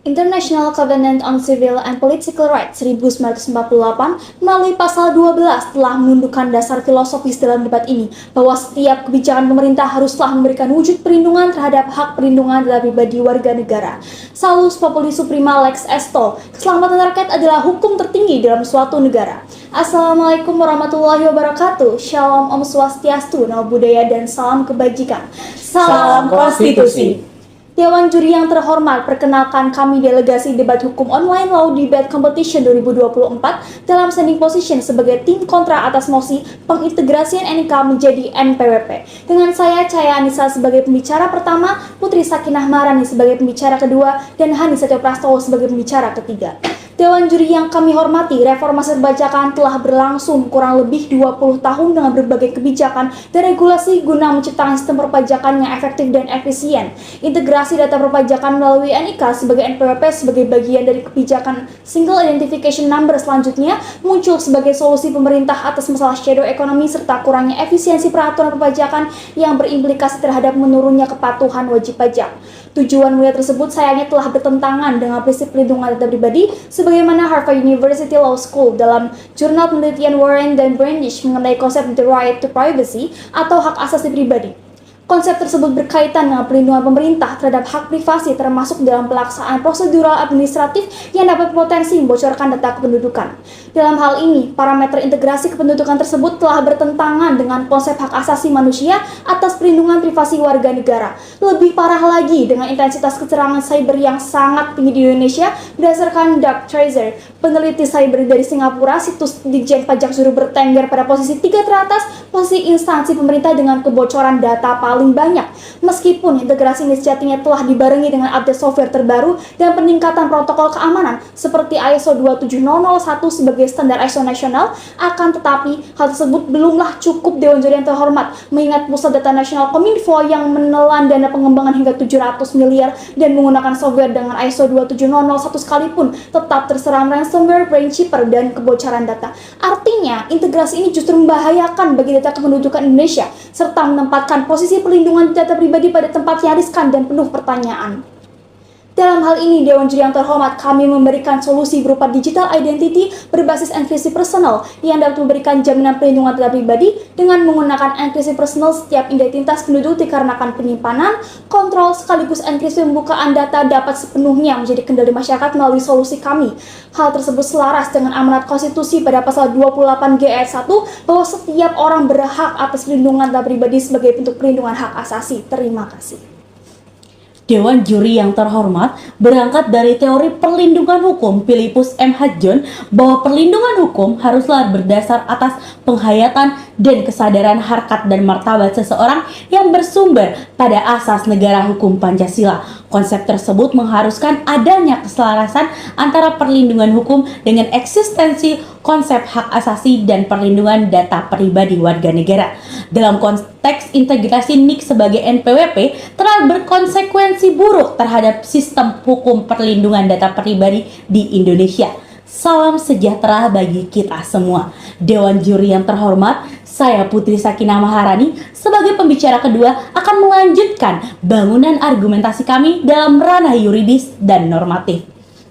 International Covenant on Civil and Political Rights 1948 melalui pasal 12 telah menundukkan dasar filosofis dalam debat ini bahwa setiap kebijakan pemerintah haruslah memberikan wujud perlindungan terhadap hak perlindungan data pribadi warga negara. Salus Populi Suprema Lex Esto, keselamatan rakyat adalah hukum tertinggi dalam suatu negara. Assalamualaikum warahmatullahi wabarakatuh. Shalom Om Swastiastu, Namo Buddhaya, dan salam kebajikan. Salam Konstitusi. Dewan Juri yang terhormat, perkenalkan kami delegasi debat hukum online Law Debate Competition 2024 dalam standing position sebagai tim kontra atas mosi pengintegrasian NIK menjadi NPWP. Dengan saya, Cahaya Anissa sebagai pembicara pertama, Putri Sakinah Maharani sebagai pembicara kedua, dan Hani Setio Prastowo sebagai pembicara ketiga. Dewan Juri yang kami hormati, reformasi perpajakan telah berlangsung kurang lebih 20 tahun dengan berbagai kebijakan dan regulasi guna menciptakan sistem perpajakan yang efektif dan efisien. Integrasi data perpajakan melalui NIK sebagai NPWP sebagai bagian dari kebijakan Single Identification Number selanjutnya muncul sebagai solusi pemerintah atas masalah shadow economy serta kurangnya efisiensi peraturan perpajakan yang berimplikasi terhadap menurunnya kepatuhan wajib pajak. Tujuan mulia tersebut sayangnya telah bertentangan dengan prinsip perlindungan data pribadi sebagaimana Harvard University Law School dalam jurnal penelitian Warren dan Brandish mengenai konsep the right to privacy atau hak asasi pribadi. Konsep tersebut berkaitan dengan perlindungan pemerintah terhadap hak privasi termasuk dalam pelaksanaan prosedural administratif yang dapat berpotensi membocorkan data kependudukan. Dalam hal ini, parameter integrasi kependudukan tersebut telah bertentangan dengan konsep hak asasi manusia atas perlindungan privasi warga negara. Lebih parah lagi dengan intensitas kecurangan cyber yang sangat tinggi di Indonesia berdasarkan Doug Tracer, peneliti cyber dari Singapura, situs Ditjen Pajak suruh bertengger pada posisi 3 teratas, posisi instansi pemerintah dengan kebocoran data paling banyak. Meskipun integrasi ini sejatinya telah dibarengi dengan update software terbaru dan peningkatan protokol keamanan seperti ISO 27001 sebagai standar ISO nasional, akan tetapi hal tersebut belumlah cukup Dewan Juri yang terhormat mengingat Pusat Data Nasional Kominfo yang menelan dana pengembangan hingga 700 miliar dan menggunakan software dengan ISO 27001 sekalipun tetap terserang ransomware, brain chipper, dan kebocoran data. Artinya, integrasi ini justru membahayakan bagi data kependudukan Indonesia serta menempatkan posisi perlindungan data pribadi pada tempat yang riskan dan penuh pertanyaan. Dalam hal ini, Dewan Juri yang terhormat, kami memberikan solusi berupa digital identity berbasis enkripsi personal yang dapat memberikan jaminan perlindungan data pribadi dengan menggunakan enkripsi personal setiap identitas penduduk dikarenakan penyimpanan, kontrol, sekaligus enkripsi pembukaan data dapat sepenuhnya menjadi kendali masyarakat melalui solusi kami. Hal tersebut selaras dengan amanat konstitusi pada pasal 28G ayat 1 bahwa setiap orang berhak atas perlindungan data pribadi sebagai bentuk perlindungan hak asasi. Terima kasih. Dewan Juri yang terhormat berangkat dari teori perlindungan hukum Philippus M. Hadjon bahwa perlindungan hukum haruslah berdasar atas penghayatan dan kesadaran harkat dan martabat seseorang yang bersumber pada asas negara hukum Pancasila. Konsep tersebut mengharuskan adanya keselarasan antara perlindungan hukum dengan eksistensi konsep hak asasi dan perlindungan data pribadi warga negara. Dalam konteks integrasi NIK sebagai NPWP telah berkonsekuensi buruk terhadap sistem hukum perlindungan data pribadi di Indonesia. Salam sejahtera bagi kita semua. Dewan Juri yang terhormat, saya Putri Sakinah Maharani sebagai pembicara kedua akan melanjutkan bangunan argumentasi kami dalam ranah yuridis dan normatif.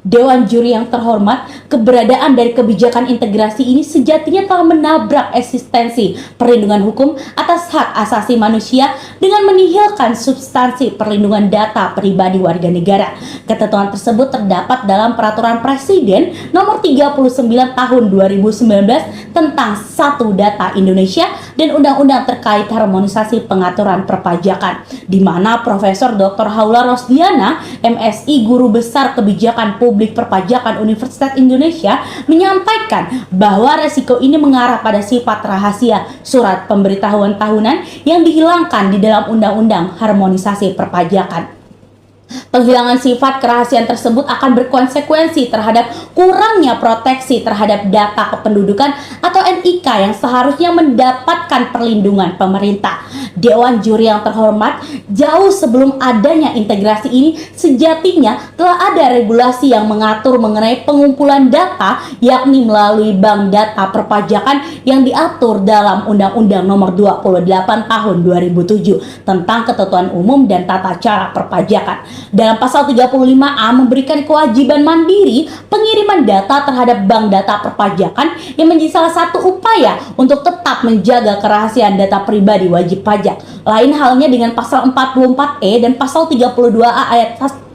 Dewan Juri yang terhormat, keberadaan dari kebijakan integrasi ini sejatinya telah menabrak eksistensi perlindungan hukum atas hak asasi manusia dengan menihilkan substansi perlindungan data pribadi warga negara. Ketentuan tersebut terdapat dalam Peraturan Presiden Nomor 39 Tahun 2019 tentang Satu Data Indonesia dan Undang-Undang terkait harmonisasi pengaturan perpajakan, di mana Profesor Dr. Haula Rosdiana, MSI, Guru Besar Kebijakan Publik Perpajakan Universitas Indonesia, menyampaikan bahwa resiko ini mengarah pada sifat rahasia surat pemberitahuan tahunan yang dihilangkan di dalam Undang-Undang Harmonisasi Perpajakan. Penghilangan sifat kerahasiaan tersebut akan berkonsekuensi terhadap kurangnya proteksi terhadap data kependudukan atau NIK yang seharusnya mendapatkan perlindungan pemerintah. Dewan Juri yang terhormat, jauh sebelum adanya integrasi ini sejatinya telah ada regulasi yang mengatur mengenai pengumpulan data, yakni melalui Bank Data Perpajakan yang diatur dalam Undang-Undang Nomor 28 Tahun 2007 tentang Ketentuan Umum dan Tata Cara Perpajakan. Dalam pasal 35A memberikan kewajiban mandiri pengiriman data terhadap bank data perpajakan yang menjadi salah satu upaya untuk tetap menjaga kerahasiaan data pribadi wajib pajak. Lain halnya dengan pasal 44E dan pasal 32A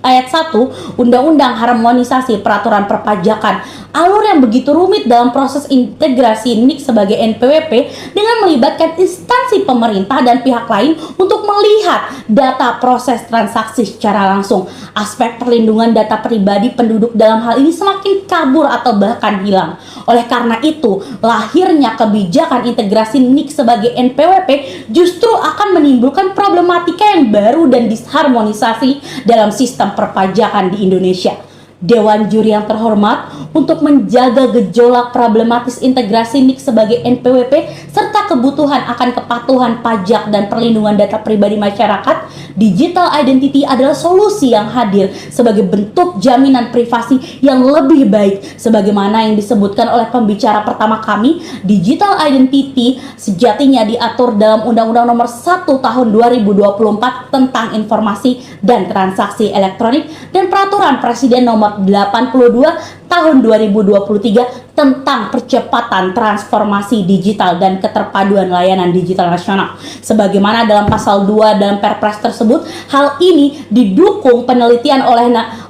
ayat 1 Undang-Undang Harmonisasi Peraturan Perpajakan. Alur yang begitu rumit dalam proses integrasi NIK sebagai NPWP dengan melibatkan instansi pemerintah dan pihak lain untuk melihat data proses transaksi secara langsung. Aspek perlindungan data pribadi penduduk dalam hal ini semakin kabur atau bahkan hilang. Oleh karena itu, lahirnya kebijakan integrasi NIK sebagai NPWP justru akan menimbulkan problematika yang baru dan disharmonisasi dalam sistem perpajakan di Indonesia. Dewan Juri yang terhormat, untuk menjaga gejolak problematis integrasi NIK sebagai NPWP serta kebutuhan akan kepatuhan pajak dan perlindungan data pribadi masyarakat, digital identity adalah solusi yang hadir sebagai bentuk jaminan privasi yang lebih baik. Sebagaimana yang disebutkan oleh pembicara pertama kami, digital identity sejatinya diatur dalam Undang-Undang Nomor 1 Tahun 2024 tentang informasi dan transaksi elektronik dan Peraturan Presiden Nomor 82 Tahun 2023 tentang percepatan transformasi digital dan keterpaduan layanan digital nasional. Sebagaimana dalam pasal 2 dalam Perpres tersebut, hal ini didukung penelitian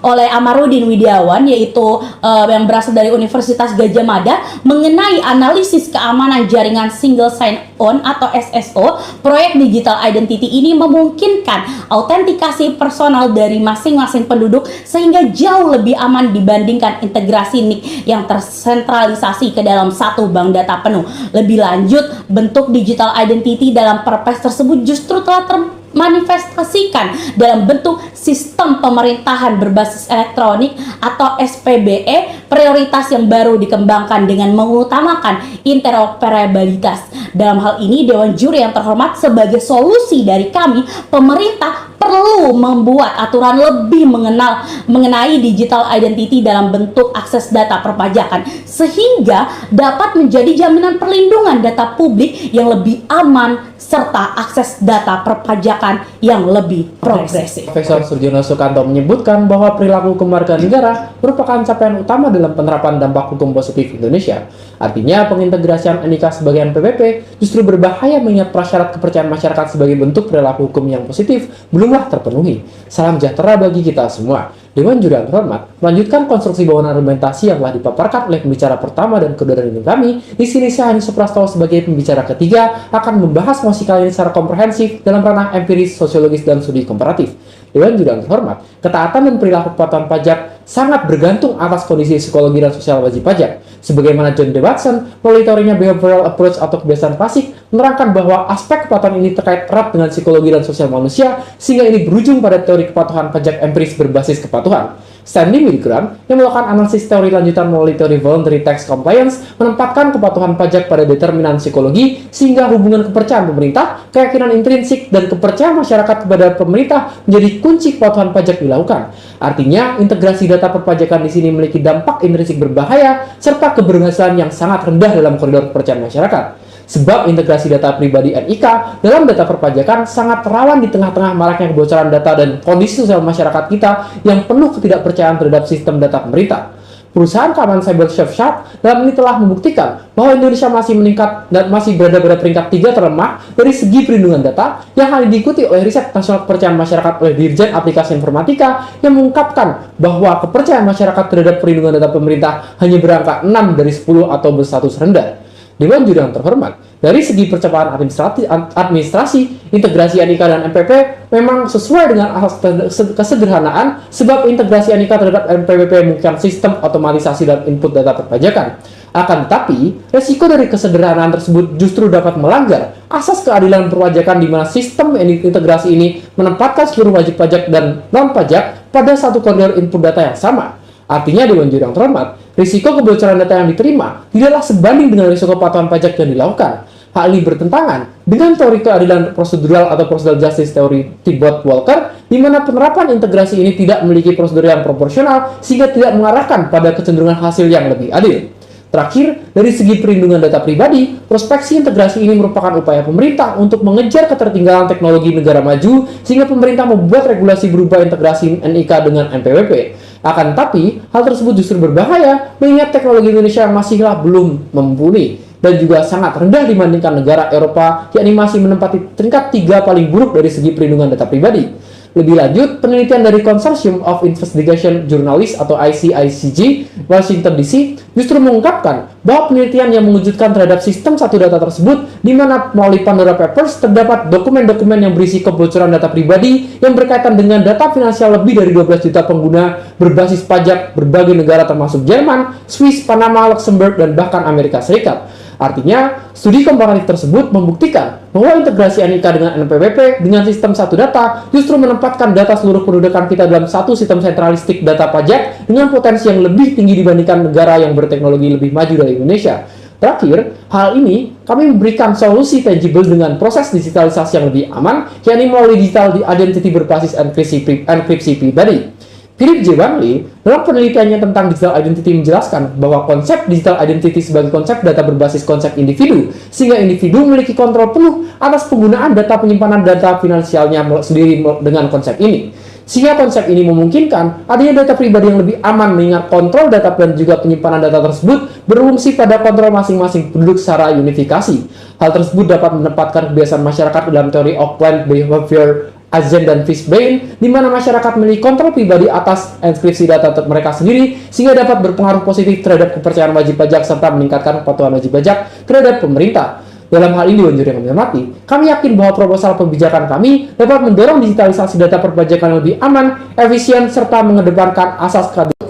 oleh Amarudin Widiawan, yaitu yang berasal dari Universitas Gadjah Mada, mengenai analisis keamanan jaringan single sign-on atau SSO. Proyek digital identity ini memungkinkan autentikasi personal dari masing-masing penduduk sehingga jauh lebih aman dibandingkan integrasi NIK yang tersentralisasi ke dalam satu bank data penuh. Lebih lanjut, bentuk digital identity dalam Perpres tersebut justru telah termanifestasikan dalam bentuk sistem pemerintahan berbasis elektronik atau SPBE, prioritas yang baru dikembangkan dengan mengutamakan interoperabilitas. Dalam hal ini, Dewan Juri yang terhormat, sebagai solusi dari kami, pemerintah perlu membuat aturan lebih mengenai digital identity dalam bentuk akses data perpajakan sehingga dapat menjadi jaminan perlindungan data publik yang lebih aman serta akses data perpajakan yang lebih progresif. Profesor Surjono Sukanto menyebutkan bahwa perilaku hukum warga negara merupakan capaian utama dalam penerapan dampak hukum positif Indonesia. Artinya, pengintegrasian NIK sebagai NPWP justru berbahaya mengingat prasyarat kepercayaan masyarakat sebagai bentuk perilaku hukum yang positif belumlah terpenuhi. Salam sejahtera bagi kita semua. Dewan Juri yang terhormat melanjutkan konstruksi bangunan argumentasi yang telah dipaparkan oleh pembicara pertama dan kedua dari kami. Di sini saya Hani Suprastowo sebagai pembicara ketiga akan membahas mosi kali ini secara komprehensif dalam ranah empiris, sosiologis, dan studi komparatif. Dewan Juri yang terhormat, ketaatan dan perilaku kepatuhan pajak sangat bergantung atas kondisi psikologi dan sosial wajib pajak. Sebagaimana John D. Watson melalui teorinya behavioral approach atau kebiasaan klasik menerangkan bahwa aspek kepatuhan ini terkait erat dengan psikologi dan sosial manusia, sehingga ini berujung pada teori kepatuhan pajak empiris berbasis kepatuhan. Stanley Milgram yang melakukan analisis teori lanjutan melalui teori voluntary tax compliance menempatkan kepatuhan pajak pada determinan psikologi sehingga hubungan kepercayaan pemerintah, keyakinan intrinsik, dan kepercayaan masyarakat kepada pemerintah menjadi kunci kepatuhan pajak dilakukan. Artinya, integrasi data perpajakan di sini memiliki dampak intrinsik berbahaya serta keberhasilan yang sangat rendah dalam koridor kepercayaan masyarakat. Sebab integrasi data pribadi NIK dalam data perpajakan sangat rawan di tengah-tengah maraknya kebocoran data dan kondisi sosial masyarakat kita yang penuh ketidakpercayaan terhadap sistem data pemerintah. Perusahaan keamanan cyber Surfshark dalam ini telah membuktikan bahwa Indonesia masih meningkat dan masih berada pada peringkat 3 terlemah dari segi perlindungan data yang hanya diikuti oleh riset nasional kepercayaan masyarakat oleh Dirjen Aplikasi Informatika yang mengungkapkan bahwa kepercayaan masyarakat terhadap perlindungan data pemerintah hanya berangka 6 dari 10 atau berstatus rendah. Dewan Juri yang terhormat, dari segi percepatan administrasi, integrasi NIK dan MPP memang sesuai dengan asas kesederhanaan sebab integrasi NIK terhadap MPWP memungkinkan sistem otomatisasi dan input data perpajakan. Akan tetapi, resiko dari kesederhanaan tersebut justru dapat melanggar asas keadilan perpajakan di mana sistem integrasi ini menempatkan seluruh wajib pajak dan non-pajak pada satu koridor input data yang sama. Artinya, Dewan Juri yang terhormat, risiko kebocoran data yang diterima tidaklah sebanding dengan risiko kepatuhan pajak yang dilakukan. Hal ini bertentangan dengan teori keadilan prosedural atau procedural justice teori Tibot-Walker, di mana penerapan integrasi ini tidak memiliki prosedur yang proporsional sehingga tidak mengarahkan pada kecenderungan hasil yang lebih adil. Terakhir, dari segi perlindungan data pribadi, prospeksi integrasi ini merupakan upaya pemerintah untuk mengejar ketertinggalan teknologi negara maju sehingga pemerintah membuat regulasi berupa integrasi NIK dengan NPWP. Akan tetapi, hal tersebut justru berbahaya mengingat teknologi Indonesia yang masihlah belum mumpuni dan juga sangat rendah dibandingkan negara Eropa, yakni masih menempati peringkat 3 paling buruk dari segi perlindungan data pribadi. Lebih lanjut, penelitian dari Consortium of Investigation Journalists atau ICICJ Washington DC justru mengungkapkan bahwa penelitian yang mengejutkan terhadap sistem satu data tersebut, di mana melalui Pandora Papers terdapat dokumen-dokumen yang berisi kebocoran data pribadi yang berkaitan dengan data finansial lebih dari 12 juta pengguna berbasis pajak berbagai negara termasuk Jerman, Swiss, Panama, Luxembourg, dan bahkan Amerika Serikat. Artinya, studi komparatif tersebut membuktikan bahwa integrasi NIK dengan NPWP dengan sistem satu data justru menempatkan data seluruh pendudukan kita dalam satu sistem sentralistik data pajak dengan potensi yang lebih tinggi dibandingkan negara yang berteknologi lebih maju dari Indonesia. Terakhir, hal ini kami memberikan solusi tangible dengan proses digitalisasi yang lebih aman, yakni melalui digital identity berbasis enkripsi pribadi. Philip J. Wanley dalam penelitiannya tentang digital identity menjelaskan bahwa konsep digital identity sebagai konsep data berbasis konsep individu, sehingga individu memiliki kontrol penuh atas penggunaan data penyimpanan data finansialnya sendiri dengan konsep ini. Sehingga konsep ini memungkinkan adanya data pribadi yang lebih aman mengingat kontrol data dan juga penyimpanan data tersebut berfungsi pada kontrol masing-masing penduduk secara unifikasi. Hal tersebut dapat menempatkan kebiasaan masyarakat dalam teori Auckland Behavior Azen dan Fishbein, di mana masyarakat memiliki kontrol pribadi atas enkripsi data mereka sendiri, sehingga dapat berpengaruh positif terhadap kepercayaan wajib pajak serta meningkatkan kepatuhan wajib pajak terhadap pemerintah. Dalam hal ini, Dewan Juri yang kami hormati, kami yakin bahwa proposal kebijakan kami dapat mendorong digitalisasi data perpajakan yang lebih aman, efisien, serta mengedepankan asas keadilan.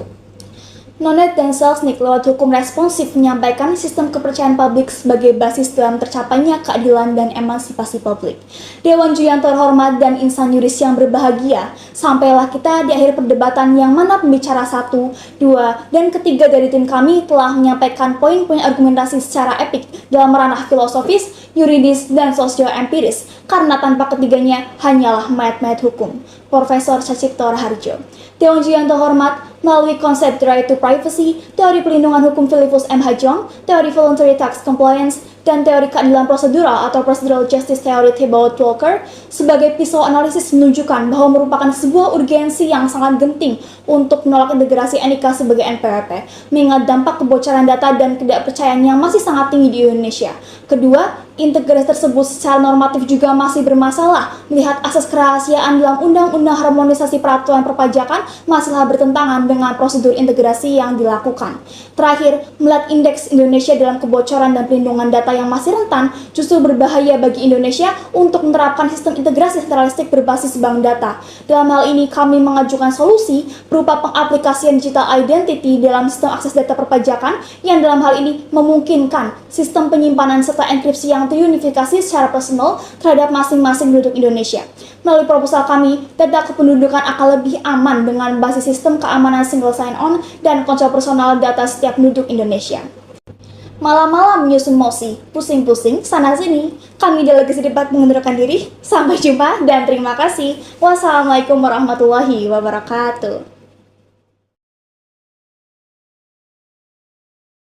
Nonet dan Selznick lewat hukum responsif menyampaikan sistem kepercayaan publik sebagai basis dalam tercapainya keadilan dan emansipasi publik. Dewan Juri yang terhormat dan insan yuris yang berbahagia, sampailah kita di akhir perdebatan yang mana pembicara 1, 2, dan ketiga dari tim kami telah menyampaikan poin-poin argumentasi secara epik dalam ranah filosofis, yuridis, dan sosio-empiris, karena tanpa ketiganya hanyalah mayat-mayat hukum. Profesor Sacipto Raharjo. Dewan Juri yang terhormat, melalui konsep the right to privacy, teori pelindungan hukum Philippus M. Hajong, teori voluntary tax compliance, dan teori keadilan prosedural atau procedural justice theory Theobald Walker sebagai pisau analisis menunjukkan bahwa merupakan sebuah urgensi yang sangat genting untuk menolak integrasi NIK sebagai NPWP, mengingat dampak kebocoran data dan ketidakpercayaan yang masih sangat tinggi di Indonesia. Kedua, integrasi tersebut secara normatif juga masih bermasalah, melihat asas kerahasiaan dalam Undang-Undang Harmonisasi Peraturan Perpajakan masihlah bertentangan dengan prosedur integrasi yang dilakukan. Terakhir, melihat indeks Indonesia dalam kebocoran dan pelindungan data yang masih rentan, justru berbahaya bagi Indonesia untuk menerapkan sistem integrasi sentralistik berbasis bank data. Dalam hal ini, kami mengajukan solusi berupa pengaplikasian digital identity dalam sistem akses data perpajakan yang dalam hal ini memungkinkan sistem penyimpanan serta enkripsi yang terunifikasi secara personal terhadap masing-masing penduduk Indonesia. Melalui proposal kami, data kependudukan akan lebih aman dengan basis sistem keamanan single sign-on dan kontrol personal data setiap penduduk Indonesia. Malam-malam menyusun mosi, pusing-pusing, sana-sini. Kami delegasi debat mengundurkan diri. Sampai jumpa dan terima kasih. Wassalamualaikum warahmatullahi wabarakatuh.